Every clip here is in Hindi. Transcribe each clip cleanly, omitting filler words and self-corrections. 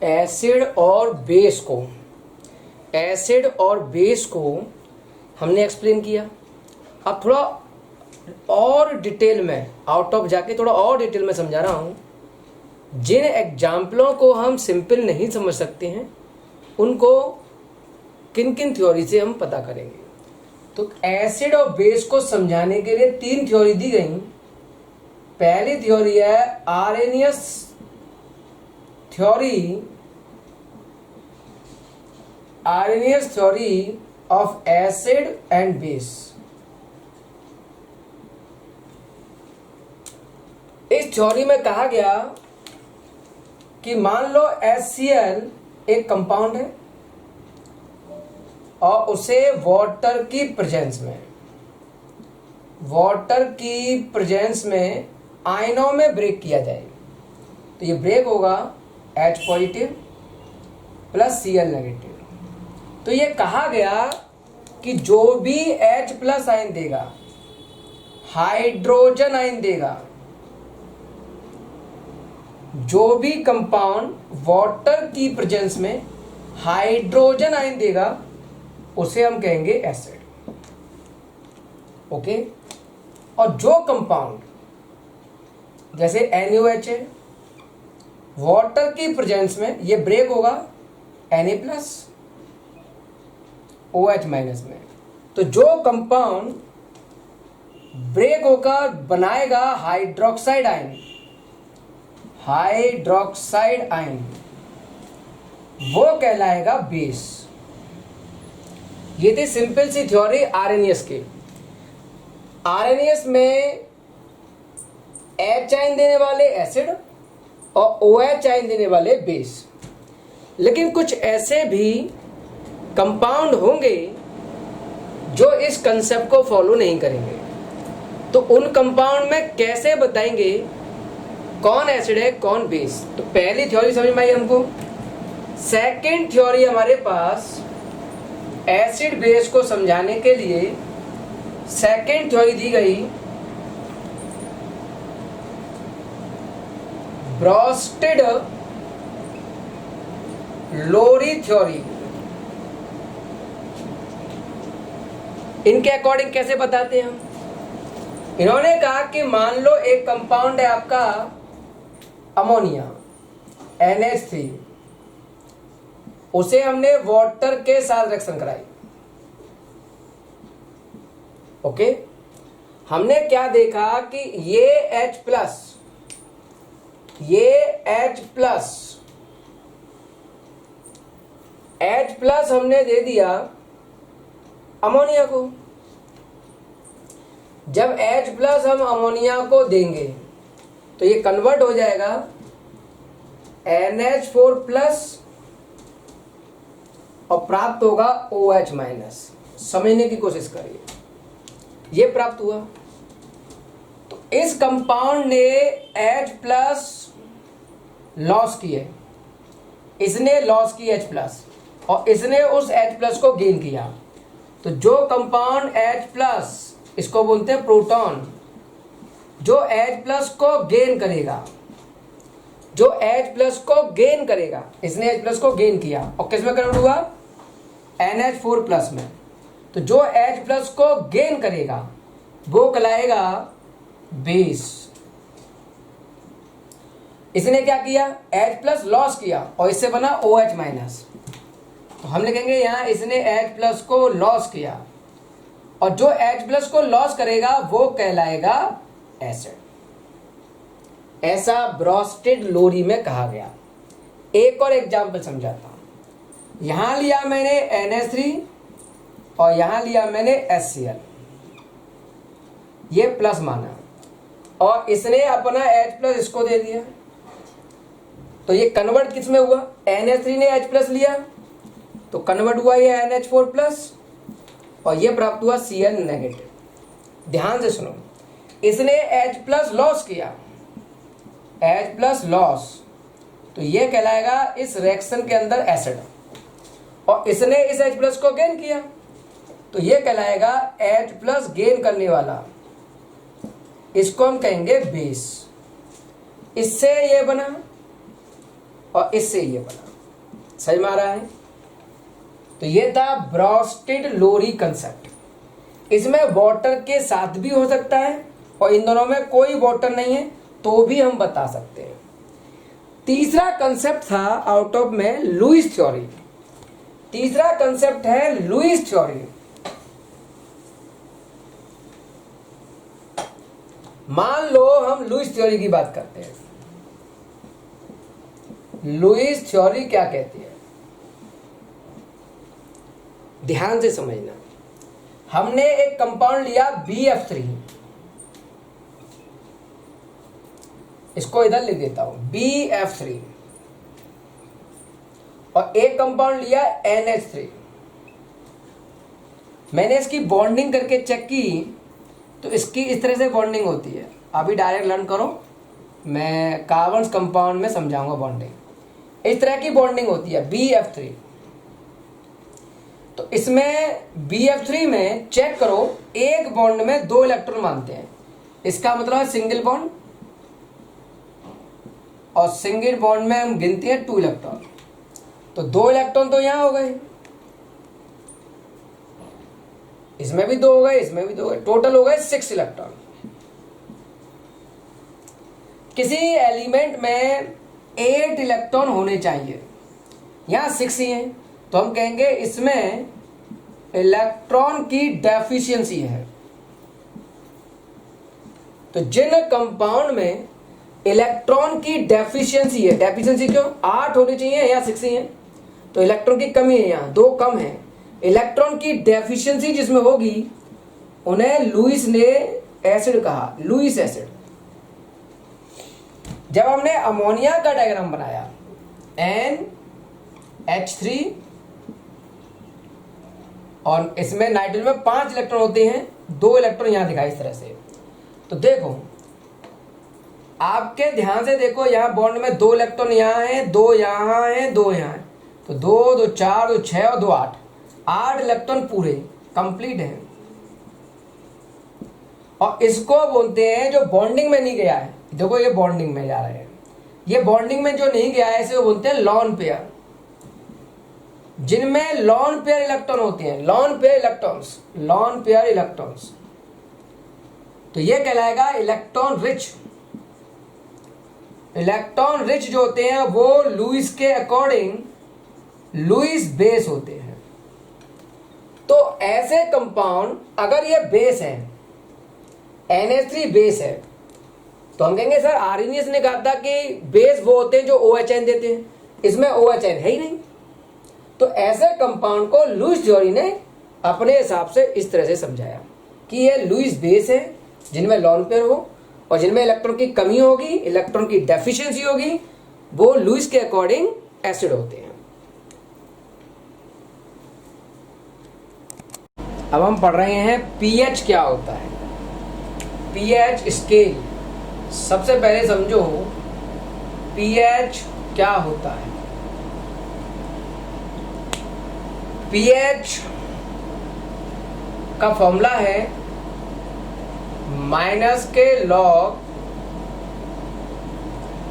एसिड और बेस को हमने एक्सप्लेन किया। अब थोड़ा और डिटेल में आउट ऑफ जाके थोड़ा और डिटेल में समझा रहा हूँ। जिन एग्जाम्पलों को हम सिंपल नहीं समझ सकते हैं उनको किन किन थ्योरी से हम पता करेंगे। तो एसिड और बेस को समझाने के लिए 3 थ्योरी दी गई। पहली थ्योरी है Arrhenius theory of acid and base. इस थ्योरी में कहा गया कि मान लो HCl एक कंपाउंड है और उसे वाटर की प्रेजेंस में आयनों में ब्रेक किया जाए तो ये ब्रेक होगा H positive plus Cl negative. तो ये कहा गया कि जो भी H प्लस आयन देगा, हाइड्रोजन आयन देगा, जो भी कंपाउंड वाटर की प्रेजेंस में हाइड्रोजन आयन देगा उसे हम कहेंगे एसिड। ओके। और जो कंपाउंड जैसे NaOH है, वाटर की प्रेजेंस में ये ब्रेक होगा Na प्लस OH माइनस में। तो जो कंपाउंड ब्रेक होकर बनाएगा हाइड्रोक्साइड आयन वो कहलाएगा बेस। ये थी सिंपल सी थ्योरी आर्रेनियस की। आर्रेनियस में H आयन देने वाले एसिड और OH आयन देने वाले बेस। लेकिन कुछ ऐसे भी कंपाउंड होंगे जो इस कंसेप्ट को फॉलो नहीं करेंगे। तो उन कंपाउंड में कैसे बताएंगे कौन एसिड है कौन बेस। तो पहली थ्योरी समझ में आई हमको। सेकंड थ्योरी हमारे पास एसिड बेस को समझाने के लिए सेकंड थ्योरी दी गई ब्रोस्टेड लोरी थ्योरी। इनके अकॉर्डिंग कैसे बताते हैं हम। इन्होंने कहा कि मान लो एक कंपाउंड है आपका अमोनिया NH3, उसे हमने वाटर के साथ रिएक्शन कराई। ओके। हमने क्या देखा कि ये H प्लस हमने दे दिया अमोनिया को। जब H प्लस हम अमोनिया को देंगे तो ये कन्वर्ट हो जाएगा NH4 प्लस और प्राप्त होगा OH माइनस। समझने की कोशिश करिए, ये प्राप्त हुआ। तो इस कंपाउंड ने H प्लस लॉस किए, इसने लॉस की H प्लस और इसने उस H प्लस को गेन किया। तो जो कंपाउंड H प्लस, इसको बोलते हैं प्रोटॉन, जो H प्लस को गेन करेगा, इसने H प्लस को गेन किया और किस में कन्वर्ट हुआ NH4 प्लस में। तो जो H प्लस को गेन करेगा वो कहलाएगा बेस। इसने क्या किया, H प्लस लॉस किया और इससे बना OH माइनस। तो हम लिखेंगे यहां इसने H प्लस को लॉस किया और जो H प्लस को लॉस करेगा वो कहलाएगा एसिड। ऐसा ब्रोस्टेड लोरी में कहा गया। एक और एग्जाम्पल समझाता हूं। यहां लिया मैंने NH3 और यहां लिया मैंने HCl, ये प्लस माना और इसने अपना H प्लस इसको दे दिया। तो ये कन्वर्ट किस में हुआ, NH3 ने H प्लस लिया तो कन्वर्ट हुआ ये NH4 प्लस और ये प्राप्त हुआ Cl नेगेटिव। ध्यान से सुनो, इसने H प्लस लॉस किया, H प्लस लॉस, तो ये कहलाएगा इस रिएक्शन के अंदर एसिड। और इसने इस H प्लस को गेन किया तो ये कहलाएगा H प्लस गेन करने वाला, इसको हम कहेंगे बेस। इससे ये बना और इससे ये बना। समझ में आ रहा है? तो ये था ब्रॉस्टेड लोरी कंसेप्ट। इसमें वाटर के साथ भी हो सकता है और इन दोनों में कोई वाटर नहीं है तो भी हम बता सकते हैं। तीसरा कंसेप्ट था आउट ऑफ में लुईस थ्योरी। तीसरा कंसेप्ट है लुईस थ्योरी। मान लो हम लुईस थ्योरी की बात करते हैं। लुईस थ्योरी क्या कहती है, ध्यान से समझना। हमने एक कंपाउंड लिया BF3, इसको इधर लिख देता हूं BF3, और एक कंपाउंड लिया NH3। मैंने इसकी बॉन्डिंग करके चेक की तो इसकी इस तरह से बॉन्डिंग होती है। अभी डायरेक्ट लर्न करो, मैं कार्बन कंपाउंड में समझाऊंगा बॉन्डिंग। इस तरह की बॉन्डिंग होती है BF3। तो इसमें BF3 में चेक करो, एक बॉन्ड में 2 इलेक्ट्रॉन मानते हैं, इसका मतलब है सिंगल बॉन्ड, और सिंगल बॉन्ड में हम गिनते हैं 2 इलेक्ट्रॉन। तो 2 इलेक्ट्रॉन तो यहां हो गए, इसमें भी 2 हो गए, इसमें भी 2 हो गए, टोटल हो गए 6 इलेक्ट्रॉन। किसी एलिमेंट में 8 इलेक्ट्रॉन होने चाहिए, यहां 6 ही हैं, तो हम कहेंगे इसमें इलेक्ट्रॉन की डेफिशिएंसी है। तो जिन कंपाउंड में इलेक्ट्रॉन की डेफिशिएंसी है, डेफिशिएंसी क्यों, 8 होने चाहिए, यहां 6 ही हैं, तो इलेक्ट्रॉन की कमी है, यहां 2 कम है। इलेक्ट्रॉन की डेफिशिएंसी जिसमें होगी उन्हें लुईस ने एसिड कहा, लुईस एसिड। जब हमने अमोनिया का डायग्राम बनाया NH3 और इसमें नाइट्रोजन में 5 इलेक्ट्रॉन होते हैं, 2 इलेक्ट्रॉन यहां दिखाए इस तरह से। तो देखो, आपके ध्यान से देखो, यहां बॉन्ड में 2 इलेक्ट्रॉन यहां है, 2 यहां है, 2 यहां है, तो 2 2 4 2 6 और 2 8 इलेक्ट्रॉन पूरे कंप्लीट है। और इसको बोलते हैं जो बॉन्डिंग में नहीं गया है, देखो ये बॉन्डिंग में जा रहे हैं, ये बॉन्डिंग में जो नहीं गया है इसे बोलते हैं लॉन पेयर। जिनमें लॉन पेयर इलेक्ट्रॉन होते हैं, lone pair electrons, lone pair electrons, तो ये कहलाएगा इलेक्ट्रॉन रिच। इलेक्ट्रॉन रिच जो होते हैं वो लुईस के अकॉर्डिंग लुईस बेस होते हैं। तो ऐसे कंपाउंड अगर ये बेस है, NH3 बेस है, तो हम कहेंगे सर आर्हेनियस ने कहा था कि बेस वो होते हैं जो OH देते हैं, इसमें OH है ही नहीं। तो ऐसे कंपाउंड को लुईस थ्योरी ने अपने हिसाब से इस तरह से समझाया कि ये लुईस बेस है जिनमें लॉन पेयर हो, और जिनमें इलेक्ट्रॉन की कमी होगी, इलेक्ट्रॉन की डेफिशिएंसी होगी, वो लुईस के अकॉर्डिंग एसिड होते हैं। अब हम पढ़ रहे हैं pH क्या होता है। pH स्केल, सबसे पहले समझो pH क्या होता है। pH का फॉर्मूला है माइनस के log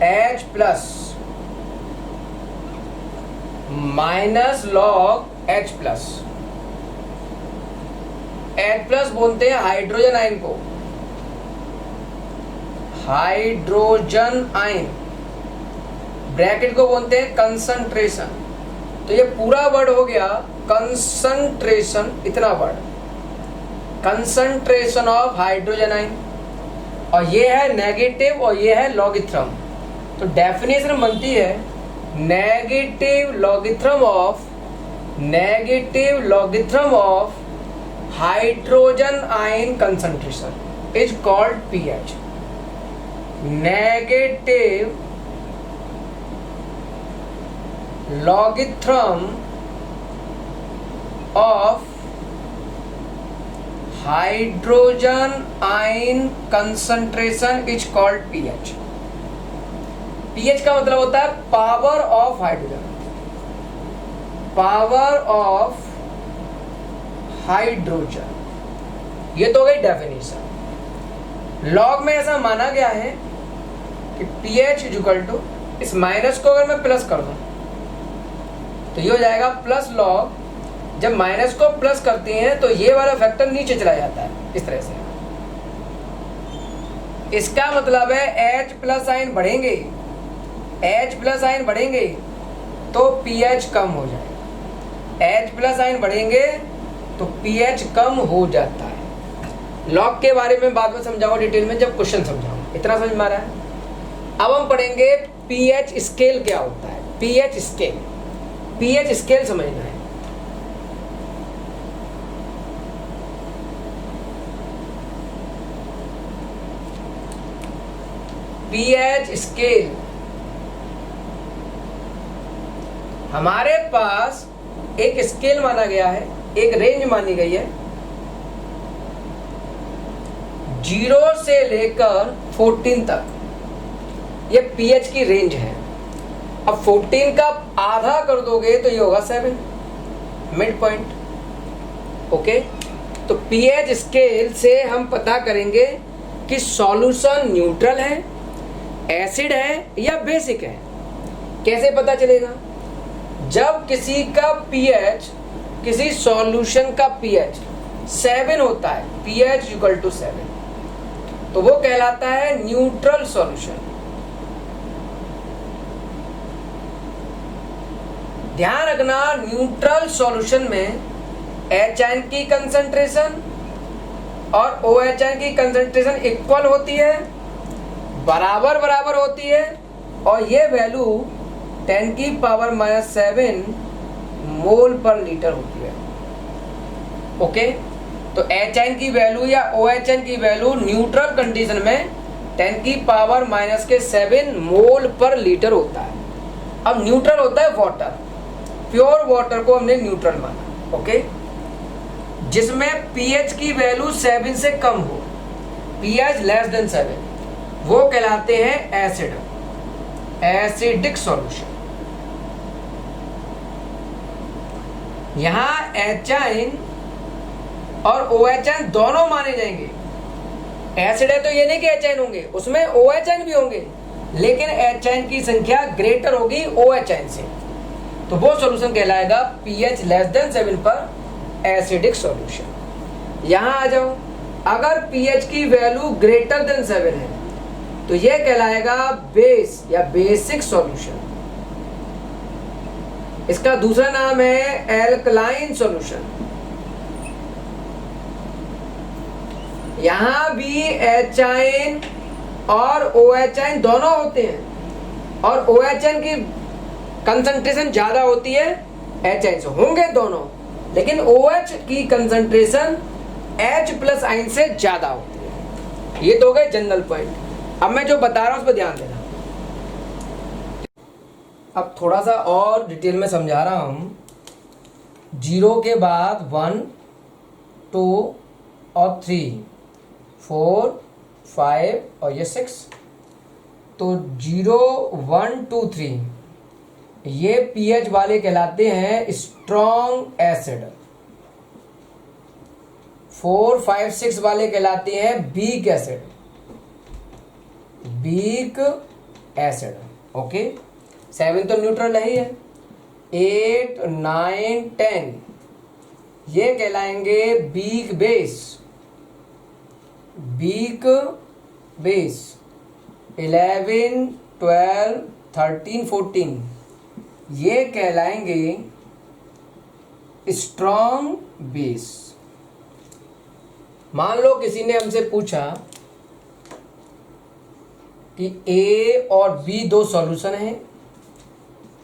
H plus minus log H plus. H plus बोलते हैं हाइड्रोजन आयन को, हाइड्रोजन आयन, ब्रैकेट को बोलते हैं कंसंट्रेशन। तो ये पूरा वर्ड हो गया कंसंट्रेशन, इतना word, concentration of hydrogen ion, और ये है नेगेटिव और ये है लॉगिथ्रम। तो डेफिनेशन बनती है negative logarithm of hydrogen ion concentration is called pH। Negative logarithm of hydrogen ion concentration is called pH। pH का मतलब होता है power of hydrogen, power of hydrogen. ये तो हो गई डेफिनेशन। लॉग में ऐसा माना गया है कि pH इज इक्वल टू इस माइनस को अगर मैं प्लस कर दूं तो ये हो जाएगा प्लस लॉग, जब माइनस को प्लस करते हैं तो ये वाला फैक्टर नीचे चला जाता है इस तरह से। इसका मतलब है H प्लस आयन बढ़ेंगे, H प्लस आयन बढ़ेंगे तो pH कम हो जाएगा, H प्लस आयन बढ़ेंगे तो pH कम हो जाता है। लॉग के बारे में बाद में समझाऊंगा डिटेल में जब क्वेश्चन समझाऊंगा, इतना समझ में आ रहा है। अब हम पढ़ेंगे pH स्केल क्या होता है। pH स्केल, pH स्केल समझना है। pH स्केल, हमारे पास एक स्केल माना गया है, एक रेंज मानी गई है 0 से लेकर 14 तक, ये pH की रेंज है। अब 14 का आधा कर दोगे तो ये होगा 7, मिड पॉइंट। ओके, तो pH स्केल से हम पता करेंगे कि सॉल्यूशन न्यूट्रल है, एसिड है या बेसिक है। कैसे पता चलेगा? जब किसी का pH, किसी सॉल्यूशन का pH 7 होता है, pH इक्वल टू 7, तो वो कहलाता है न्यूट्रल सॉल्यूशन। ध्यान रखना, न्यूट्रल सॉल्यूशन में H आयन की कंसंट्रेशन और OH आयन की कंसंट्रेशन इक्वल होती है, बराबर बराबर होती है, और ये वैल्यू 10⁻⁻7 मोल पर लीटर होती है। ओके, तो H आयन की वैल्यू या OH आयन की वैल्यू न्यूट्रल कंडीशन में 10⁻⁻7 मोल पर लीटर होता है। अब न्यूट्रल होता है वाटर, प्योर वाटर को हमने न्यूट्रल माना। ओके, जिसमें pH की वैल्यू 7 से कम हो, pH लेस देन 7, वो कहलाते हैं एसिड, एसिडिक सॉल्यूशन। यहां H आयन और OH आयन दोनों माने जाएंगे। एसिड है तो ये नहीं कि H आयन होंगे, उसमें OH आयन भी होंगे, लेकिन H आयन की संख्या ग्रेटर होगी OH आयन से, तो वो सॉल्यूशन कहलाएगा pH लेस देन 7 पर एसिडिक सॉल्यूशन। यहां आ जाओ, अगर pH की वैल्यू ग्रेटर देन 7 है तो ये कहलाएगा बेस या बेसिक सॉल्यूशन। इसका दूसरा नाम है एल्कलाइन सॉल्यूशन। यहां भी H आयन और OH आयन दोनों होते हैं, और OH आयन की कंसंट्रेशन ज्यादा होती है H आयन से, होंगे दोनों, लेकिन OH की कंसंट्रेशन H प्लस आयन से ज्यादा होती है। ये तो हो गए जनरल पॉइंट। अब मैं जो बता रहा हूं उस पर ध्यान देना। अब थोड़ा सा और डिटेल में समझा रहा हूं। 0 के बाद 1, 2 और 3, 4, 5 और ये 6, तो 0, 1, 2, 3 ये pH वाले कहलाते हैं स्ट्रॉन्ग एसिड। 4, 5, 6 वाले कहलाते हैं weak acid, weak acid. Okay, 7 तो न्यूट्रल ही है। 8, 9, 10 ये कहलाएंगे वीक बेस, वीक बेस। 11, 12, 13, 14 ये कहलाएंगे स्ट्रॉन्ग बेस। मान लो किसी ने हमसे पूछा कि A और B दो सॉल्यूशन हैं,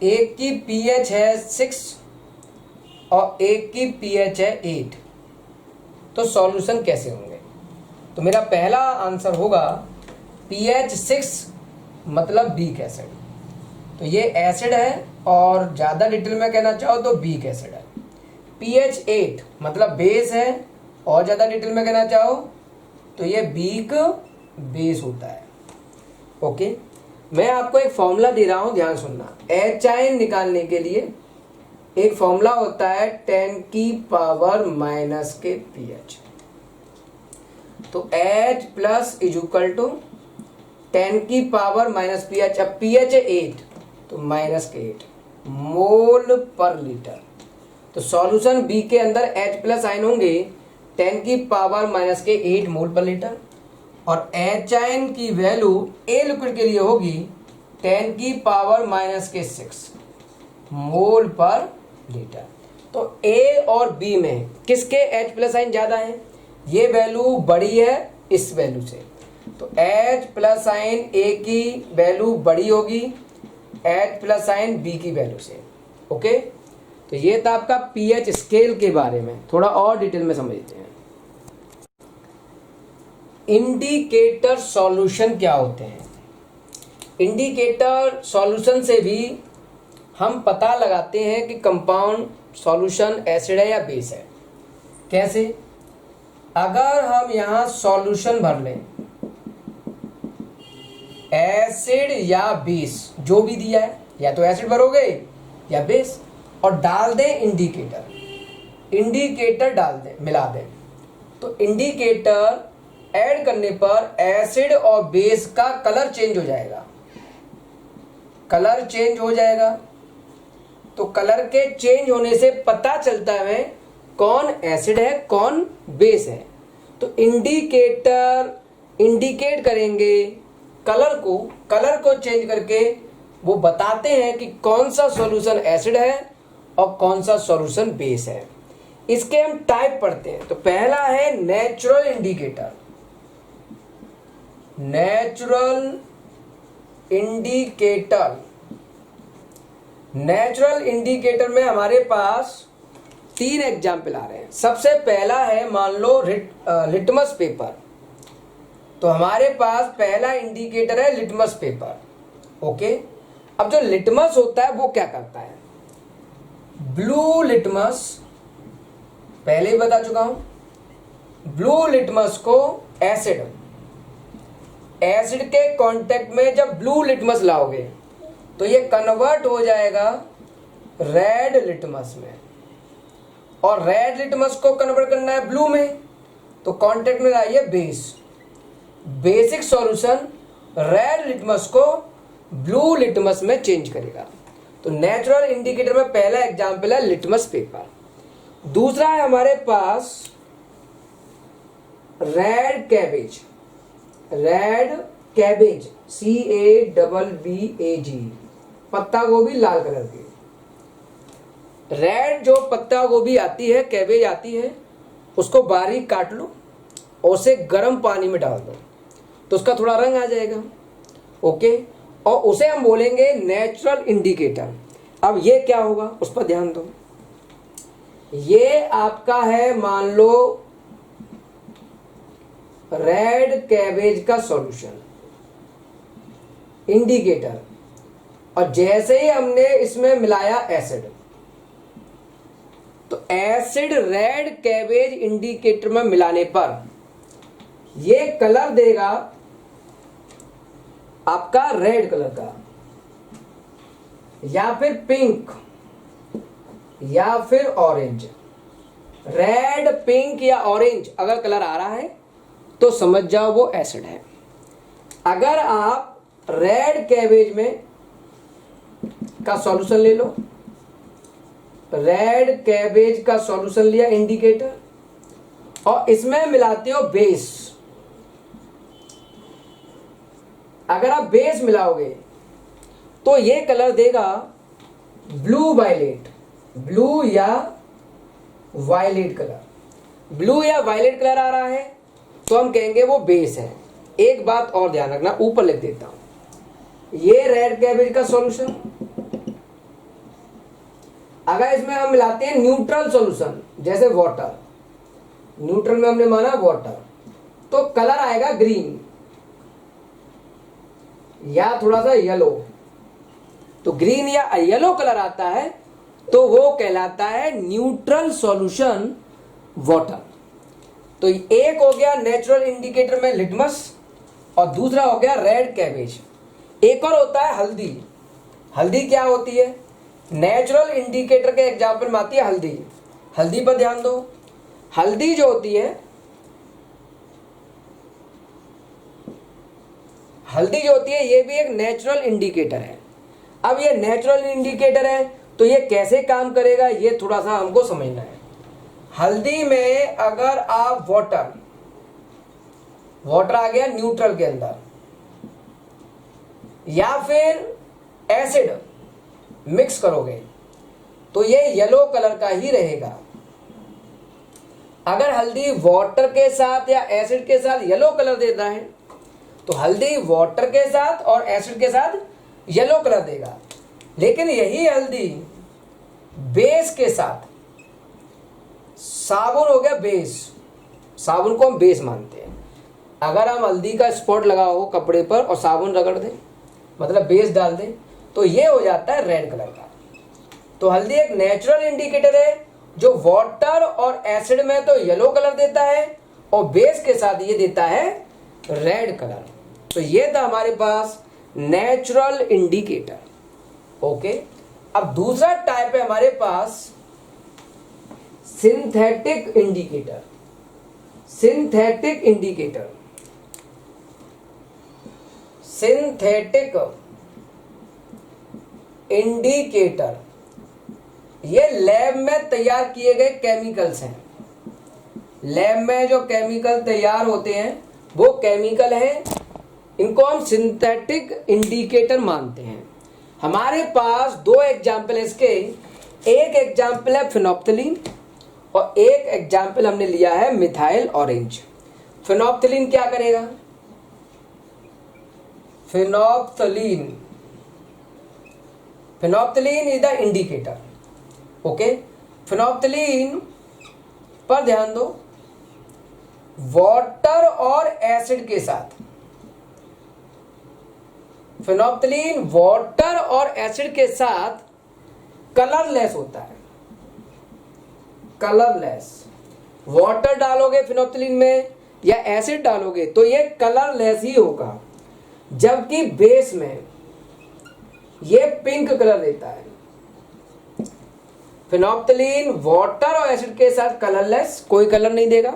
एक की pH है 6 और एक की pH है 8, तो सॉल्यूशन कैसे होंगे? तो मेरा पहला आंसर होगा pH 6 मतलब वीक एसिड, तो ये एसिड है, और ज़्यादा डिटेल में कहना चाहो तो वीक एसिड है। pH 8 मतलब बेस है, और ज़्यादा डिटेल में कहना चाहो तो ये वीक बेस होता है। ओके, मैं आपको एक फॉर्मूला दे रहा हूं, ध्यान सुनना। H आयन निकालने के लिए एक फॉर्मूला होता है 10⁻⁻ pH। तो H plus is equal to 10 की पावर माइनस पी एच, अब पी एच है 8 तो माइनस के 8 मोल पर लीटर। तो सॉल्यूशन बी के अंदर H प्लस आयन होंगे 10 की पावर माइनस के 8 मोल पर लीटर, और एच आयन की वैल्यू ए लिक्विड के लिए होगी 10 की पावर माइनस के 6 मोल पर लीटर। तो ए और बी में किसके H प्लस आयन ज़्यादा है? ये वैल्यू बड़ी है इस वैल्यू से, तो H प्लस आयन ए की वैल्यू बड़ी होगी H प्लस आयन बी की वैल्यू से। ओके, तो ये था आपका पीएच स्केल के बारे में, थोड़ा और डिटेल में समझते हैं। इंडिकेटर सॉल्यूशन क्या होते हैं? इंडिकेटर सॉल्यूशन से भी हम पता लगाते हैं कि कंपाउंड सॉल्यूशन एसिड है या बेस है। कैसे? अगर हम यहां सॉल्यूशन भर लें एसिड या बेस, जो भी दिया है, या तो एसिड भरोगे या बेस, और डाल दें इंडिकेटर डाल दें, मिला दें, तो इंडिकेटर ऐड करने पर एसिड और बेस का कलर चेंज हो जाएगा। कलर चेंज हो जाएगा तो कलर के चेंज होने से पता चलता है कौन एसिड है कौन बेस है। तो इंडिकेटर इंडिकेट करेंगे कलर को चेंज करके वो बताते हैं कि कौन सा सॉल्यूशन एसिड है और कौन सा सॉल्यूशन बेस है। इसके हम टाइप पढ़ते हैं। तो पहला है नेचुरल इंडिकेटर। नेचुरल इंडिकेटर में हमारे पास 3 एग्जाम्पल आ रहे हैं। सबसे पहला है, मान लो लिटमस पेपर। तो हमारे पास पहला इंडिकेटर है लिटमस पेपर। ओके, अब जो लिटमस होता है वो क्या करता है? ब्लू लिटमस, पहले ही बता चुका हूं, ब्लू लिटमस को एसिड के कांटेक्ट में जब ब्लू लिटमस लाओगे तो ये कन्वर्ट हो जाएगा रेड लिटमस में, और रेड लिटमस को कन्वर्ट करना है ब्लू में, तो कांटेक्ट में लाइए base. Basic solution red litmus को ब्लू लिटमस में चेंज करेगा। तो नेचुरल इंडिकेटर में पहला एग्जांपल है लिटमस पेपर। दूसरा है हमारे पास रेड कैबेज CABBAG, पत्ता गोभी लाल कलर की। रेड जो पत्ता गोभी आती है, कैबेज आती है, उसको बारीक काट लो और उसे गर्म पानी में डाल दो तो उसका थोड़ा रंग आ जाएगा। ओके, और उसे हम बोलेंगे नेचुरल इंडिकेटर। अब ये क्या होगा उस पर ध्यान दो। ये आपका है, मान लो, रेड कैबेज का सॉल्यूशन इंडिकेटर, और जैसे ही हमने इसमें मिलाया एसिड, तो एसिड रेड कैबेज इंडिकेटर में मिलाने पर ये कलर देगा आपका रेड कलर का, या फिर पिंक, या फिर ऑरेंज। रेड, पिंक या ऑरेंज अगर कलर आ रहा है तो समझ जाओ वो एसिड है। अगर आप रेड कैबेज में का सॉल्यूशन ले लो, रेड कैबेज का सॉल्यूशन लिया इंडिकेटर, और इसमें मिलाते हो बेस। अगर आप बेस मिलाओगे तो ये कलर देगा ब्लू वायलेट, ब्लू या वायलेट कलर। ब्लू या वायलेट कलर आ रहा है तो हम कहेंगे वो बेस है। एक बात और ध्यान रखना, ऊपर लिख देता हूं, ये रेड कैबेज का सॉल्यूशन। अगर इसमें हम मिलाते हैं न्यूट्रल सॉल्यूशन, जैसे वाटर, न्यूट्रल में हमने माना वाटर, तो कलर आएगा ग्रीन या थोड़ा सा येलो। तो ग्रीन या येलो कलर आता है तो वो कहलाता है न्यूट्रल सॉल्यूशन वाटर। तो एक हो गया नेचुरल इंडिकेटर में लिटमस, और दूसरा हो गया रेड कैबेज। एक और होता है हल्दी। हल्दी क्या होती है? नेचुरल इंडिकेटर के एग्जाम्पल में आती है हल्दी। हल्दी पर ध्यान दो। हल्दी जो होती है, हल्दी जो होती है ये भी एक नेचुरल इंडिकेटर है। अब ये नेचुरल इंडिकेटर है तो ये कैसे काम करेगा ये थोड़ा सा हमको समझना है। हल्दी में अगर आप वाटर आ गया न्यूट्रल के अंदर, या फिर एसिड मिक्स करोगे तो ये येलो कलर का ही रहेगा। अगर हल्दी वाटर के साथ या एसिड के साथ येलो कलर देता है तो हल्दी वाटर के साथ और एसिड के साथ येलो कलर देगा। लेकिन यही हल्दी बेस के साथ, साबुन हो गया बेस, साबुन को हम बेस मानते हैं। अगर हम हल्दी का स्पॉट लगाओ कपड़े पर और साबुन रगड़ दें, मतलब बेस डाल दें, तो ये हो जाता है रेड कलर का। तो हल्दी एक नेचुरल इंडिकेटर है जो वाटर और एसिड में तो येलो कलर देता है और बेस के साथ ये देता है रेड कलर। तो ये था हमारे पास नेचुरल इंडिकेटर। ओके, अब दूसरा टाइप है हमारे पास synthetic indicator. Synthetic indicator, synthetic indicator ये लैब में तैयार किए गए केमिकल्स हैं। लैब में जो केमिकल तैयार होते हैं वो केमिकल हैं, इनको हम सिंथेटिक इंडिकेटर मानते हैं। हमारे पास दो एग्जाम्पल है इसके। एक एग्जाम्पल है फिनोप्थलीन और एक एग्जाम्पल हमने लिया है मिथाइल ऑरेंज। फिनोप्थलीन क्या करेगा? Phenolphthalein is the indicator. Okay, phenolphthalein पर ध्यान दो, वाटर और एसिड के साथ, फिनोप्थलीन वाटर और एसिड के साथ कलरलेस होता है। कलरलेस, वाटर डालोगे फिनोप्थलीन में या एसिड डालोगे तो ये कलरलेस ही होगा, जबकि बेस में ये पिंक कलर देता है। फिनोप्थलीन वाटर और एसिड के साथ कलरलेस, कोई कलर नहीं देगा,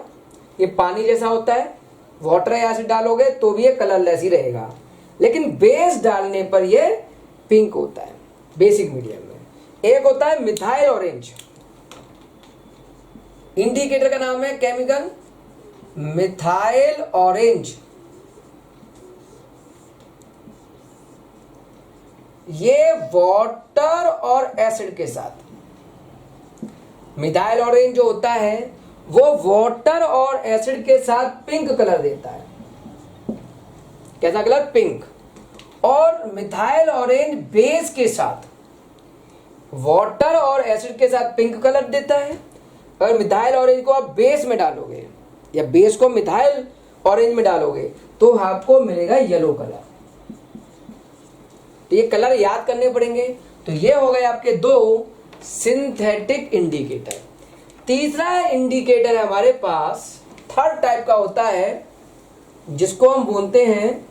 ये पानी जैसा होता है। वाटर या एसिड डालोगे तो भी ये कलरलेस ही रहेगा, लेकिन बेस डालने पर ये पिंक होता है बेसिक मीडियम में। एक होता है मिथाइल ऑरेंज, इंडिकेटर का नाम है केमिकल मिथाइल ऑरेंज। ये वाटर और एसिड के साथ, मिथाइल ऑरेंज जो होता है वो वाटर और एसिड के साथ पिंक कलर देता है। कैसा कलर? पिंक। और मिथाइल ऑरेंज बेस के साथ वाटर और एसिड के साथ पिंक कलर देता है। अगर मिथाइल ऑरेंज को आप बेस में डालोगे या बेस को मिथाइल ऑरेंज में डालोगे तो आपको मिलेगा येलो कलर। तो ये कलर याद करने पड़ेंगे। तो ये हो गए आपके दो सिंथेटिक इंडिकेटर। तीसरा इंडिकेटर है हमारे पास, थर्ड टाइप का होता है, जिसको हम बोलते हैं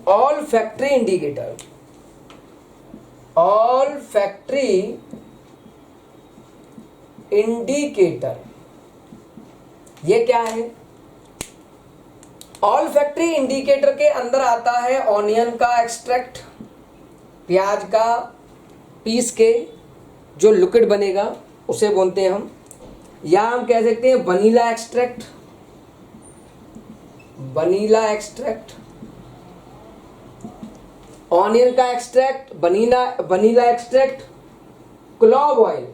ऑल्फैक्टरी इंडिकेटर। ऑल्फैक्टरी इंडिकेटर ये क्या है? ऑल्फैक्टरी इंडिकेटर के अंदर आता है ऑनियन का एक्सट्रैक्ट, प्याज का पीस के जो लिक्विड बनेगा उसे बोलते हैं हम, या हम कह सकते हैं vanilla extract. Vanilla extract, onion का extract, vanilla extract, clove oil,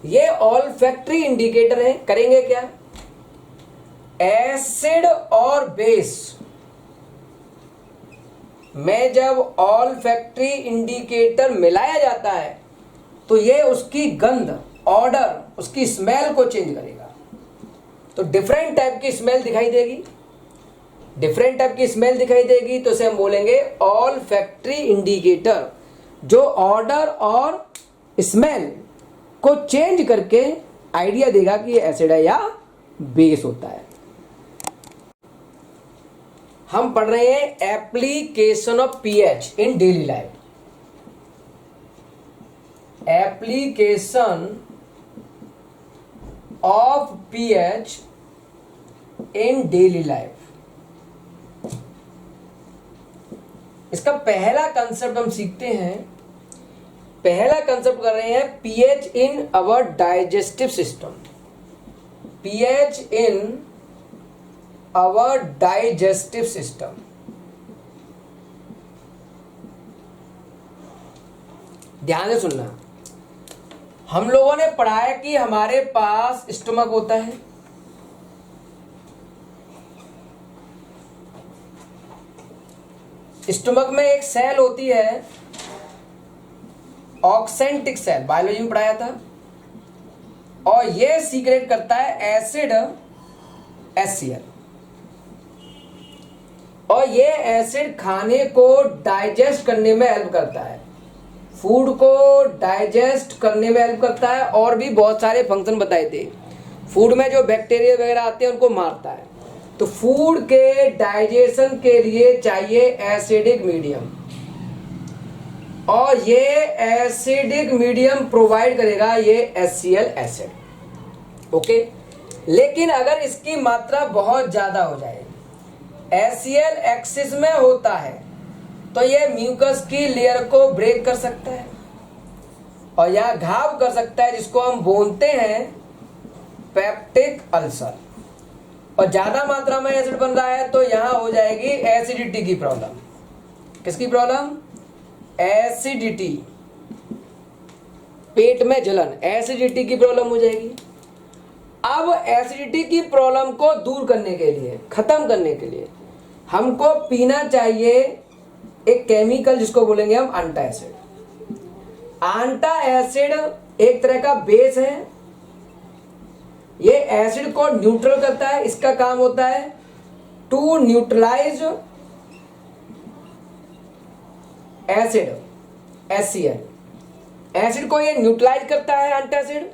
ये ऑल्फैक्टरी इंडिकेटर है। करेंगे क्या? एसिड और बेस में जब ऑल्फैक्टरी इंडिकेटर मिलाया जाता है तो ये उसकी गंध, ऑर्डर, उसकी स्मेल को चेंज करेगा। तो डिफरेंट टाइप की स्मेल दिखाई देगी, डिफरेंट टाइप की स्मेल दिखाई देगी तो उसे हम बोलेंगे ऑल्फैक्टरी इंडिकेटर, जो ऑर्डर और स्मेल को चेंज करके आइडिया देगा कि ये एसिड है या बेस होता है। हम पढ़ रहे हैं application of pH in daily life. Application of pH in daily life. इसका पहला कंसेप्ट हम सीखते हैं। पहला कंसेप्ट कर रहे हैं पीएच इन अवर डाइजेस्टिव सिस्टम। पीएच इन अवर डाइजेस्टिव सिस्टम। ध्यान से सुनना। हम लोगों ने पढ़ा है कि हमारे पास स्टमक होता है, स्टमक में एक सेल होती है ऑक्सेंटिक सेल, बायोलॉजी में पढ़ाया था, और यह सीक्रेट करता है एसिड HCl, और ये एसिड खाने को डाइजेस्ट करने में हेल्प करता है, फूड को डाइजेस्ट करने में हेल्प करता है, और भी बहुत सारे फंक्शन बताए थे। फूड में जो बैक्टीरिया वगैरह आते हैं उनको मारता है। तो फूड के डाइजेशन के लिए चाहिए एसिडिक मीडियम, और ये एसिडिक मीडियम प्रोवाइड करेगा ये HCl एसिड। ओके, लेकिन अगर इसकी मात्रा बहुत ज्यादा हो जाए, HCl एक्सिस में होता है, तो ये म्यूकस की लेयर को ब्रेक कर सकता है और यह घाव कर सकता है, जिसको हम बोलते हैं पेप्टिक अल्सर। और ज्यादा मात्रा में एसिड बन रहा है तो यहां हो जाएगी एसिडिटी की प्रॉब्लम। किसकी प्रॉब्लम? एसिडिटी, पेट में जलन, एसिडिटी की प्रॉब्लम हो जाएगी। अब एसिडिटी की प्रॉब्लम को दूर करने के लिए, खत्म करने के लिए हमको पीना चाहिए एक केमिकल जिसको बोलेंगे हम आंटा एसिड। आंटा एसिड एक तरह का बेस है, ये एसिड को न्यूट्रल करता है। इसका काम होता है to neutralize acid HCl। Acid को ये न्यूट्रलाइज करता है आंटा एसिड।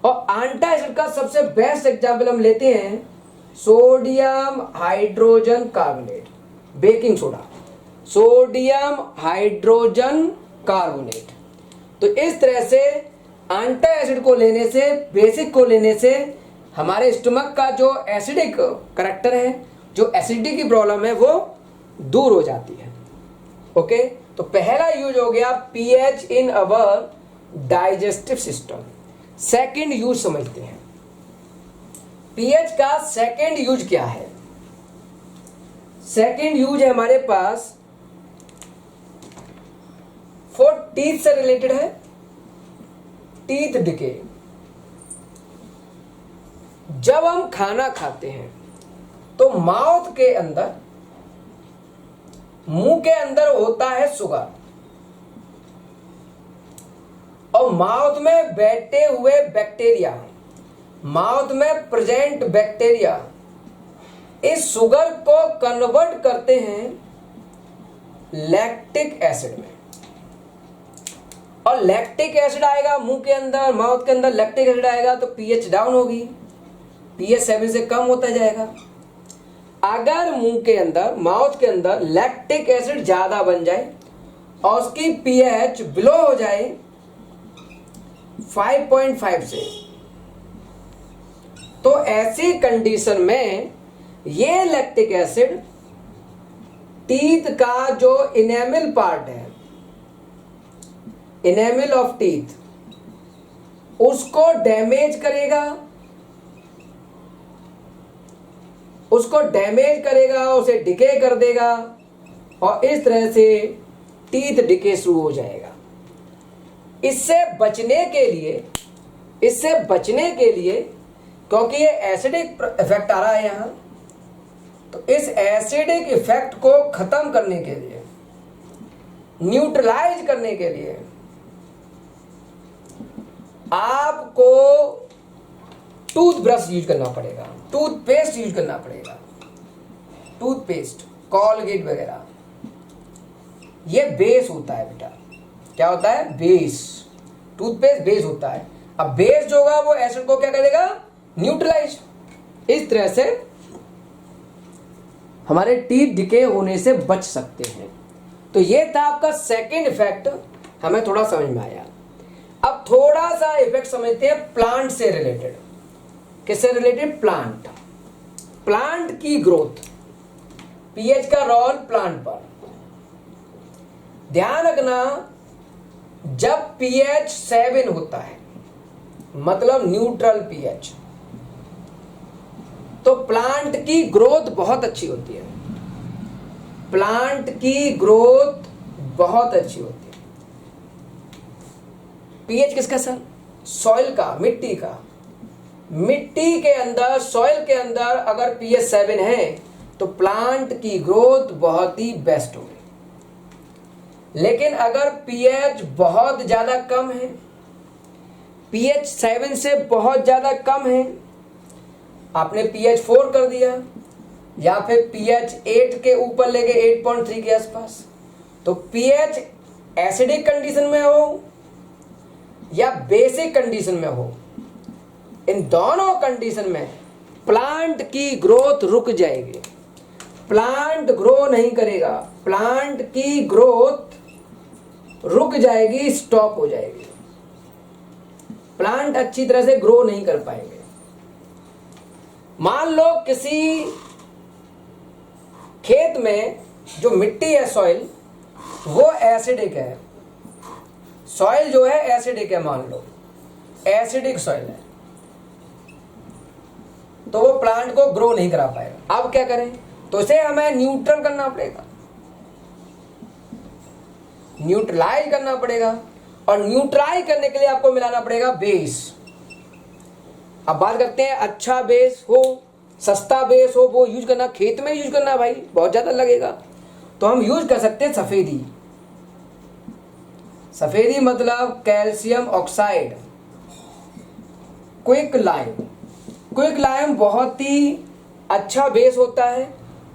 और आंटा एसिड का सबसे बेस्ट एग्जांपल हम लेते हैं sodium hydrogen carbonate, baking soda, sodium hydrogen carbonate. तो इस तरह से आंटा एसिड को लेने से, बेसिक को लेने से हमारे स्टमक का जो एसिडिक करैक्टर है, जो एसिडिटी की प्रॉब्लम है, वो दूर हो जाती है। ओके, तो पहला यूज हो गया पीएच इन अवर डाइजेस्टिव सिस्टम। सेकंड यूज समझते हैं। पीएच का सेकंड यूज क्या है? सेकंड यूज है हमारे पास फॉर टीथ से रिलेटेड है, टीथ डिके। जब हम खाना खाते हैं तो माउथ के अंदर, मुंह के अंदर होता है शुगर, और माउथ में बैठे हुए बैक्टीरिया, माउथ में प्रेजेंट बैक्टीरिया इस शुगर को कन्वर्ट करते हैं लैक्टिक एसिड में। और लैक्टिक एसिड आएगा मुंह के अंदर, माउथ के अंदर लैक्टिक एसिड आएगा तो पीएच डाउन होगी, पीएच 7 से कम होता जाएगा। अगर मुंह के अंदर, माउथ के अंदर लैक्टिक एसिड ज्यादा बन जाए और उसकी पीएच बिलो हो जाए 5.5 से, तो ऐसी कंडीशन में ये लैक्टिक एसिड टीथ का जो इनेमल पार्ट है, इनेमल ऑफ टीथ, उसको डैमेज करेगा, उसे डिके कर देगा, और इस तरह से टीथ डिके शुरू हो जाएगा। इससे बचने के लिए क्योंकि ये एसिडिक इफेक्ट आ रहा है यहां, तो इस एसिडिक इफेक्ट को खत्म करने के लिए, न्यूट्रलाइज करने के लिए आपको टूथब्रश यूज करना पड़ेगा, टूथपेस्ट यूज करना पड़ेगा, टूथपेस्ट, कॉलगेट वगैरह। ये बेस होता है बेटा। क्या होता है? बेस। टूथपेस्ट बेस होता है। अब बेस जो होगा वो एसिड को क्या करेगा? न्यूट्रलाइज। इस तरह से हमारे टीथ डिके होने से बच सकते हैं। तो ये था आपका सेकंड इफेक्ट, हमें थोड़ा समझ में आया। अब थोड़ा सा इफेक्ट समझते हैं प्लांट से रिलेटेड। किससे रिलेटेड? प्लांट। प्लांट की ग्रोथ, पीएच का रोल प्लांट पर। ध्यान रखना, जब pH 7 होता है मतलब न्यूट्रल pH, तो प्लांट की ग्रोथ बहुत अच्छी होती है। प्लांट की ग्रोथ बहुत अच्छी होती है। pH किसका सर? सॉइल का, मिट्टी का। मिट्टी के अंदर, सॉइल के अंदर अगर pH 7 है तो प्लांट की ग्रोथ बहुत ही बेस्ट होगी। लेकिन अगर pH बहुत ज्यादा कम है, pH 7 से बहुत ज्यादा कम है, आपने pH 4 कर दिया या फिर pH 8 के ऊपर ले गए, 8.3 के आसपास, तो pH एसिडिक कंडीशन में हो या बेसिक कंडीशन में हो, इन दोनों कंडीशन में प्लांट की ग्रोथ रुक जाएगी। प्लांट ग्रो नहीं करेगा, प्लांट की ग्रोथ रुक जाएगी, स्टॉप हो जाएगी। प्लांट अच्छी तरह से ग्रो नहीं कर पाएंगे। मान लो किसी खेत में जो मिट्टी है, सॉइल, वो एसिडिक है। सॉइल जो है एसिडिक है, मान लो एसिडिक सॉइल है, तो वो प्लांट को ग्रो नहीं करा पाएगा। अब क्या करें? तो इसे हमें न्यूट्रल करना पड़ेगा, न्यूट्रलाइज करना पड़ेगा, और न्यूट्रलाइज करने के लिए आपको मिलाना पड़ेगा बेस। अब बात करते हैं अच्छा बेस हो, सस्ता बेस हो, वो यूज करना, खेत में यूज करना भाई बहुत ज्यादा लगेगा, तो हम यूज कर सकते हैं सफेदी। सफेदी मतलब calcium oxide, quick lime. Quick lime बहुत ही अच्छा बेस होता है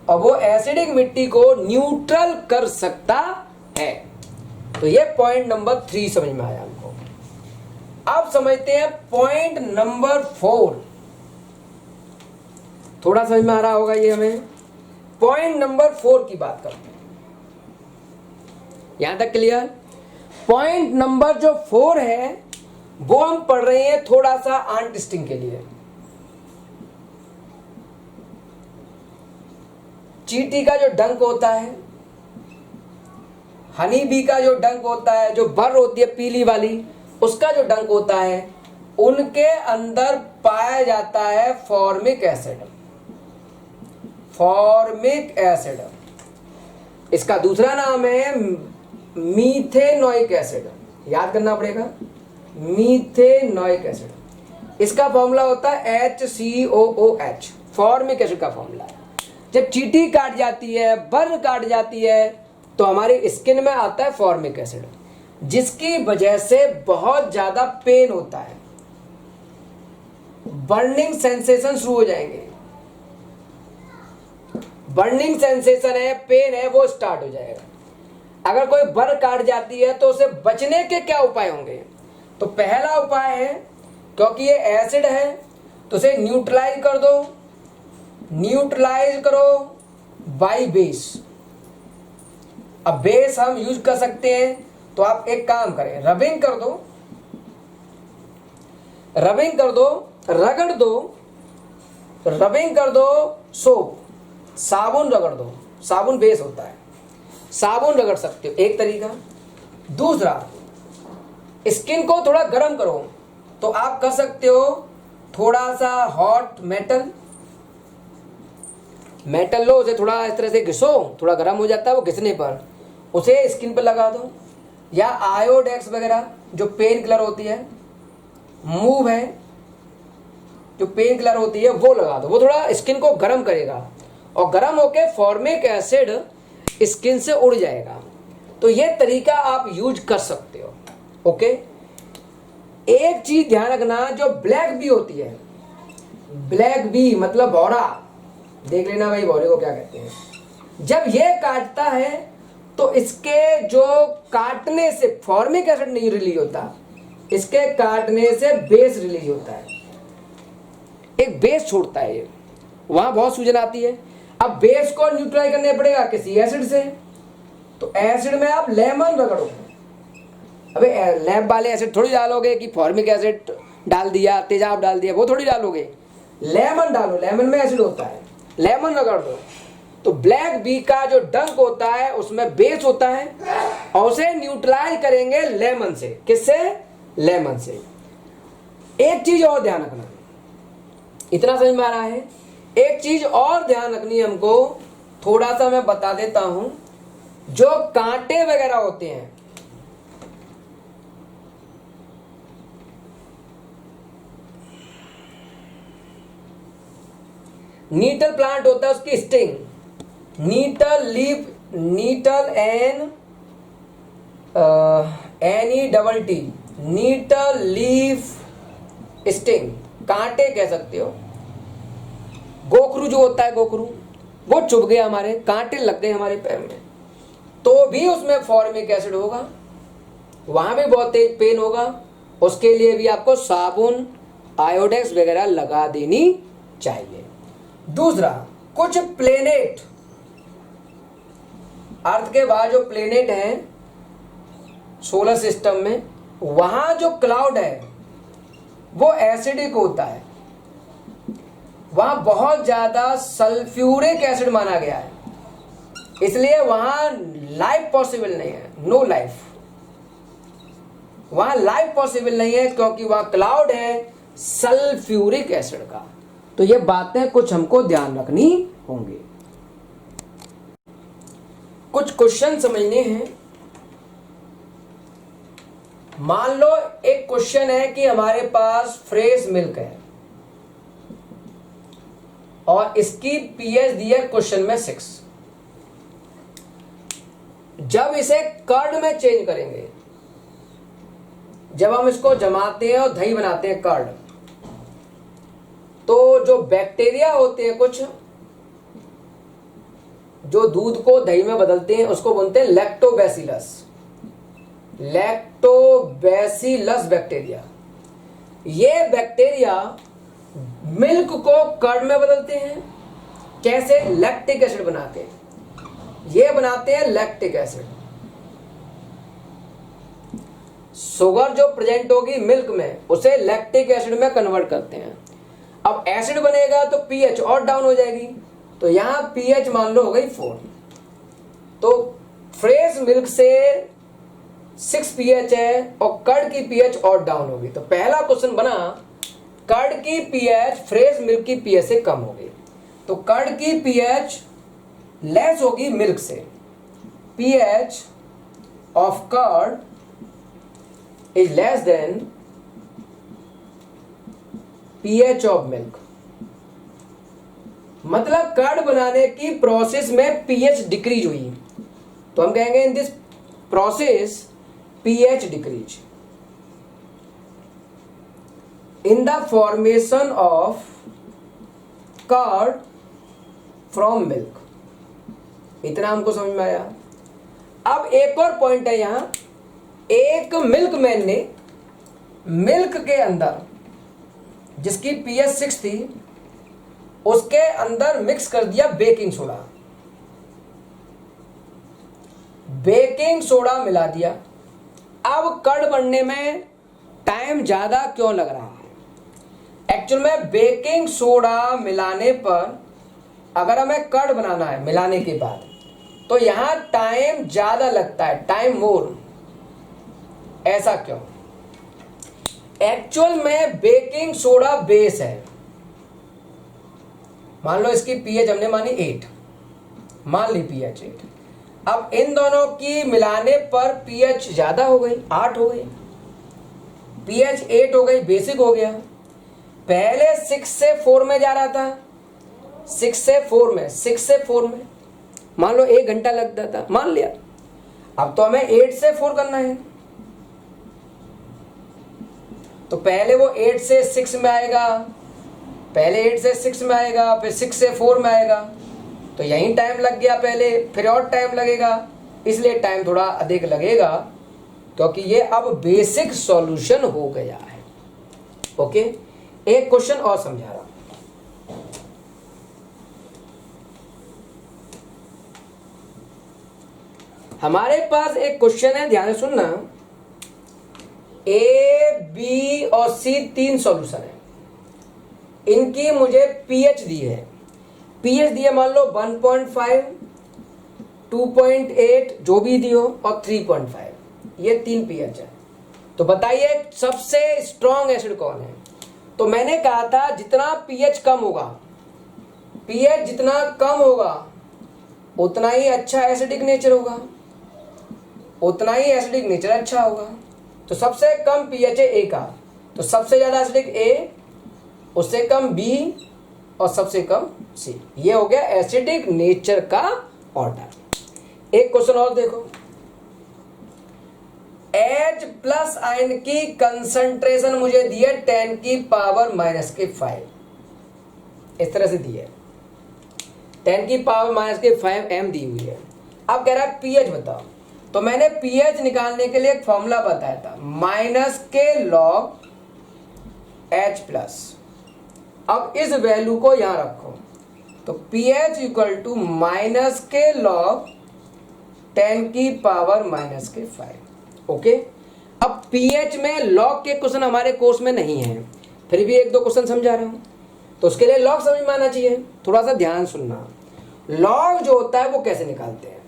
और वो एसिडिक मिट्टी को न्यूट्रल कर सकता है। तो ये पॉइंट नंबर 3 समझ में आया हमको। अब समझते हैं पॉइंट नंबर 4। थोड़ा समझ में आ रहा होगा ये हमें। पॉइंट नंबर 4 की बात करते हैं, यहां तक क्लियर? पॉइंट नंबर जो 4 है वो हम पढ़ रहे हैं थोड़ा सा आंट टेस्टिंग के लिए। चींटी का जो डंक होता है, हनी बी का जो डंक होता है, जो बर होती है पीली वाली, उसका जो डंक होता है, उनके अंदर पाया जाता है फॉर्मिक एसिड। फॉर्मिक एसिड, इसका दूसरा नाम है मीथेनोइक एसिड। याद करना पड़ेगा, मीथेनोइक एसिड। इसका फॉर्मूला होता है HCOOH, फॉर्मिक एसिड का फॉर्मूला है। जब चींटी काट जाती है, बर काट जाती है, तो हमारी स्किन में आता है फॉर्मिक एसिड, जिसकी वजह से बहुत ज्यादा पेन होता है, बर्निंग सेंसेशन शुरू हो जाएंगे। बर्निंग सेंसेशन है, पेन है, वो स्टार्ट हो जाएगा। अगर कोई बर काट जाती है तो उसे बचने के क्या उपाय होंगे? तो पहला उपाय है, क्योंकि ये एसिड है तो उसे न्यूट्रलाइज कर दो। न्यूट्रलाइज करो बाय बेस। अब बेस हम यूज कर सकते हैं, तो आप एक काम करें, रबिंग कर दो, रबिंग कर दो, रगड़ दो, रबिंग कर दो सोप, साबुन रगड़ दो। साबुन बेस होता है, साबुन रगड़ सकते हो, एक तरीका। दूसरा, स्किन को थोड़ा गर्म करो, तो आप कर सकते हो थोड़ा सा हॉट मेटल लो, उसे थोड़ा इस तरह से घिसो, थोड़ा गर्म हो जाता है, वो घिसने पर उसे स्किन पर लगा दो। या आयोडेक्स वगैरह जो पेन किलर होती है, मूव है जो पेन किलर होती है, वो लगा दो। वो थोड़ा स्किन को गर्म करेगा और गर्म होके फॉर्मिक एसिड स्किन से उड़ जाएगा। तो ये तरीका आप यूज कर सकते हो। ओके, एक चीज ध्यान रखना, जो ब्लैक बी होती है, ब्लैक बी मतलब भौरा, देख लेना भाई भौरे को क्या कहते हैं। जब ये काटता है तो इसके जो काटने से फॉर्मिक एसिड नहीं रिलीज होता, इसके काटने से बेस रिलीज होता है, एक बेस छोड़ता है ये, वहां बहुत सूजन आती है। अब बेस को न्यूट्रलाइज करने पड़ेगा किसी एसिड से, तो एसिड में आप लेमन रगड़ो। अबे लैब वाले एसिड थोड़ी डालोगे कि फॉर्मिक एसिड डाल दिया, तेजाब डाल दिया, वो थोड़ी डालोगे। लेमन डालो, लेमन में एसिड होता है, लेमन रगड़ दो। तो ब्लैक बी का जो डंक होता है उसमें बेस होता है और उसे न्यूट्रलाइज करेंगे लेमन से। किससे? लेमन से। एक चीज और ध्यान रखना, इतना समझ में आ रहा है? एक चीज और ध्यान रखनी है हमको, थोड़ा सा मैं बता देता हूं। जो कांटे वगैरह होते हैं, नीटल प्लांट होता है, उसकी sting, nettle leaf, nettle NETT, nettle leaf sting, कांटे कह सकते हो। गोखरू जो होता है, गोखरू वो चुभ गया, हमारे कांटे लग गए हमारे पैर में, तो भी उसमें फॉर्मिक एसिड होगा, वहां भी बहुत तेज पेन होगा। उसके लिए भी आपको साबुन, आयोडेक्स वगैरह लगा देनी चाहिए। दूसरा, कुछ प्लेनेट, अर्थ के बाद जो प्लेनेट हैं सोलर सिस्टम में, वहां जो क्लाउड है वो एसिडिक होता है, वहां बहुत ज्यादा सल्फ्यूरिक एसिड माना गया है, इसलिए वहां लाइफ पॉसिबल नहीं है, नो लाइफ, वहां लाइफ पॉसिबल नहीं है क्योंकि वहां क्लाउड है सल्फ्यूरिक एसिड का। तो ये बातें कुछ हमको ध्यान रखनी होंगी। कुछ क्वेश्चन समझने हैं। मान लो एक क्वेश्चन है कि हमारे पास फ्रेश मिल्क है और इसकी पीएच दी है क्वेश्चन में 6। जब इसे कर्ड में चेंज करेंगे, जब हम इसको जमाते हैं और दही बनाते हैं कर्ड, तो जो बैक्टीरिया होते हैं कुछ, जो दूध को दही में बदलते हैं, उसको बोलते हैं लैक्टोबैसिलस, लैक्टोबैसिलस बैक्टीरिया। ये बैक्टीरिया मिल्क को कर्ड में बदलते हैं। कैसे? लैक्टिक एसिड बनाते हैं, ये बनाते हैं लैक्टिक एसिड। शुगर जो प्रेजेंट होगी मिल्क में, उसे लैक्टिक एसिड में कन्वर्ट करते हैं। अब एसिड बनेगा तो पीएच और डाउन हो जाएगी, तो यहां पीएच मान लो हो गई 4। तो फ्रेश मिल्क से 6 पीएच है और कर्ड की पीएच और डाउन होगी। तो पहला क्वेश्चन बना, कर्ड की पीएच फ्रेश मिल्क की पीएच से कम होगी, तो कर्ड की पीएच लेस होगी मिल्क से। PH of curd is less than pH of milk. मतलब कर्ड बनाने की प्रोसेस में पीएच डिक्रीज हुई, तो हम कहेंगे in this process pH decrease in the formation of curd from milk. इतना हमको समझ में आया। अब एक और पॉइंट है यहां, एक मिल्कमैन ने मिल्क के अंदर जिसकी पीएच 6 थी, उसके अंदर मिक्स कर दिया बेकिंग सोडा, बेकिंग सोडा मिला दिया। अब कर्ड बनने में टाइम ज्यादा क्यों लग रहा है? एक्चुअल में बेकिंग सोडा मिलाने पर अगर हमें कर्ड बनाना है मिलाने के बाद, तो यहां टाइम ज्यादा लगता है, टाइम मोर। ऐसा क्यों? एक्चुअल में बेकिंग सोडा बेस है। मान लो इसकी पीएच हमने मानी 8, मान ली पीएच 8। अब इन दोनों की मिलाने पर पीएच ज्यादा हो गई, 8 हो गई, पीएच 8 हो गई, बेसिक हो गया। पहले 6 से 4 में जा रहा था, 6 से 4 में मान लो 1 घंटा लगता था, मान लिया। अब तो हमें 8 से 4 करना है, तो पहले वो 8 से 6 में आएगा, पहले 8 से 6 में आएगा, फिर 6 से 4 में आएगा, तो यहीं टाइम लग गया पहले, फिर और टाइम लगेगा, इसलिए टाइम थोड़ा अधिक लगेगा क्योंकि ये अब बेसिक सॉल्यूशन हो गया है। ओके, एक क्वेश्चन और समझा रहा हूं। हमारे पास एक क्वेश्चन है, ध्यान से सुनना। ए, बी और सी 3 सॉल्यूशन है, इनकी मुझे पीएच दी है। पीएच दिए मान लो 1.5, 2.8 जो भी दियो और 3.5, ये 3 पीएच है। तो बताइए सबसे स्ट्रॉन्ग एसिड कौन है? तो मैंने कहा था जितना पीएच कम होगा, पीएच जितना कम होगा उतना ही अच्छा एसिडिक नेचर होगा, उतना ही एसिडिक नेचर अच्छा होगा। तो सबसे कम पीएच है ए का, तो सबसे ज्यादा एसिडिक ए, उससे कम बी और सबसे कम सी। ये हो गया एसिडिक नेचर का ऑर्डर। एक क्वेश्चन और देखो, H प्लस आयन की कंसंट्रेशन मुझे दी है 10 की पावर -5, इस तरह से दी है, 10 की पावर -5 m दी हुई है। अब कह रहा है पीएच बताओ, तो मैंने पीएच निकालने के लिए एक फॉर्मूला बताया था, -k log H प्लस। अब इस वैल्यू को यहां रखो, तो pH equal to -k log 10 की पावर -5। ओके, अब pH में log के क्वेश्चन हमारे कोर्स में नहीं है, फिर भी एक दो क्वेश्चन समझा रहा हूं, तो उसके लिए log समझ में आना चाहिए। थोड़ा सा ध्यान सुनना, log जो होता है वो कैसे निकालते हैं।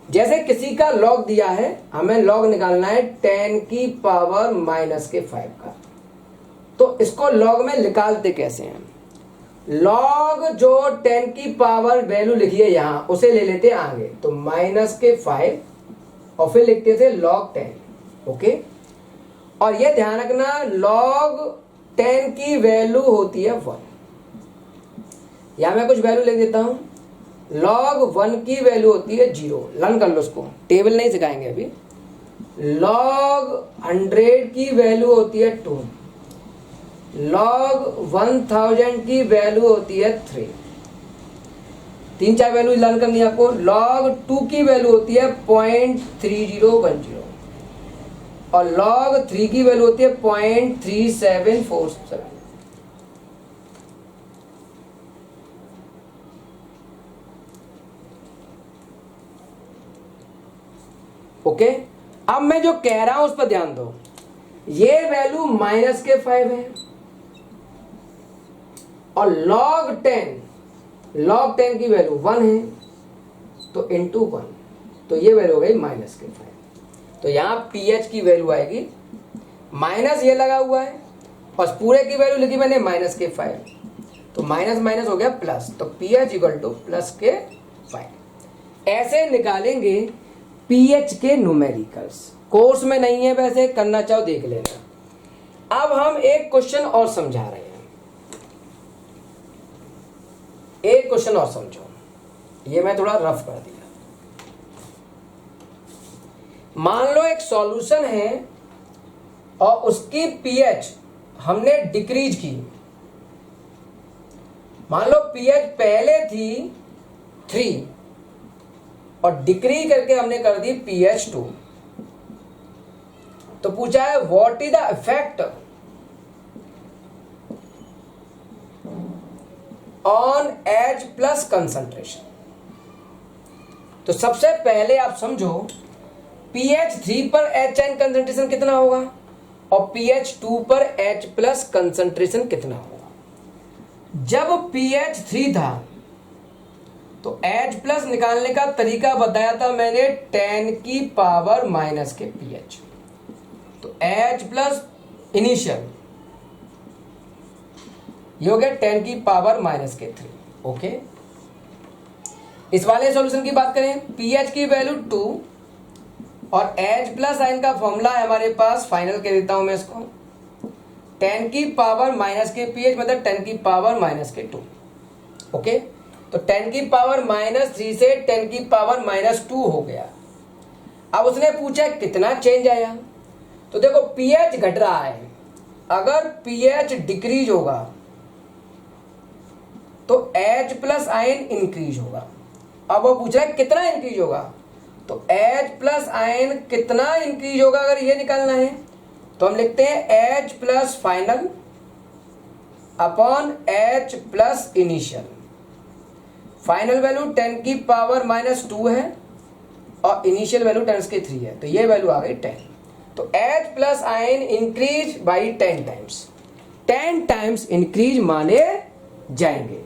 जैसे किसी का log दिया है, हमें log निकालना है 10 की पावर -5 का, तो इसको log में निकालते कैसे हैं। log जो 10 की पावर वैल्यू लिखी है यहां, उसे ले लेते हैं आगे, तो -5 और फिर लिखते थे log 10। ओके, और ये ध्यान रखना log 10 की वैल्यू होती है 1। यहां मैं कुछ वैल्यू लिख देता हूं, log 1 की वैल्यू होती है 0, लर्न कर लो उसको, टेबल नहीं सिखाएंगे अभी। log 100 की वैल्यू होती है 2, log 1000 की वैल्यू होती है 3। 3-4 वैल्यू लर्न करनी है आपको। log 2 की वैल्यू होती है 0.3010 और log 3 की वैल्यू होती है 0.3747। ओके, अब मैं जो कह रहा हूं उस पर ध्यान दो। ये वैल्यू -5 है और log 10 की वैल्यू 1 है, तो इंटू 1, तो ये वैल्यू हो गई -5। तो यहां pH की वैल्यू आएगी, माइनस ये लगा हुआ है और पूरे की वैल्यू लिखी मैंने -5, तो माइनस माइनस हो गया प्लस, तो pH इक्वल टू +5। ऐसे निकालेंगे pH के न्यूमेरिकल्स। कोर्स में नहीं है, वैसे करना चाहो देख लेना। अब हम एक क्वेश्चन और समझा रहे हैं, एक क्वेश्चन और समझो, ये मैं थोड़ा रफ कर दिया। मान लो एक सॉल्यूशन है और उसकी pH हमने डिक्रीज की। मान लो pH पहले थी 3 और डिक्रीज करके हमने कर दी pH 2। तो पूछा है what is the effect on H plus concentration. तो सबसे पहले आप समझो pH 3 पर H आयन कंसंट्रेशन कितना होगा और pH 2 पर H प्लस कंसंट्रेशन कितना होगा। जब pH 3 था तो H प्लस निकालने का तरीका बताया था मैंने 10 की पावर माइनस के pH। तो H प्लस इनिशियल ये हो गया 10 की पावर माइनस के 3। ओके, इस वाले सॉल्यूशन की बात करें, pH की वैल्यू 2 और H प्लस आयन का फॉर्मूला है हमारे पास, फाइनल कह देता हूं मैं इसको, 10 की पावर माइनस के pH मतलब 10 की पावर माइनस के 2। ओके, तो 10 की पावर -3 से 10 की पावर -2 हो गया। अब उसने पूछा कितना चेंज आया, तो देखो pH घट रहा है, अगर pH डिक्रीज होगा तो H प्लस आयन इंक्रीज होगा। अब वो पूछ रहा है कितना इंक्रीज होगा, तो H प्लस आयन कितना इंक्रीज होगा अगर ये निकालना है तो हम लिखते हैं H plus final upon H plus initial. Final value 10 की पावर -2 है और इनिशियल वैल्यू 10 की 3 है, तो ये वैल्यू आ गई 10। तो H plus ion increase by 10 times, 10 times increase माने जाएंगे।